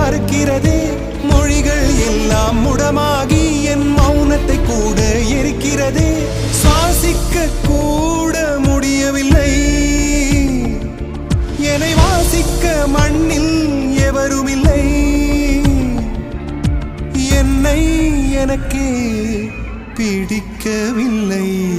மறுக்கிறதே. மொழிகள் எல்லாம் முடமாகி என் மௌனத்தை கூட எரிக்கிறதே. சுவாசிக்க கூட முடியவில்லை. என்னை வாசிக்க மண்ணில் எவருமில்லை. என்னை எனக்கே பிடிக்கவில்லை.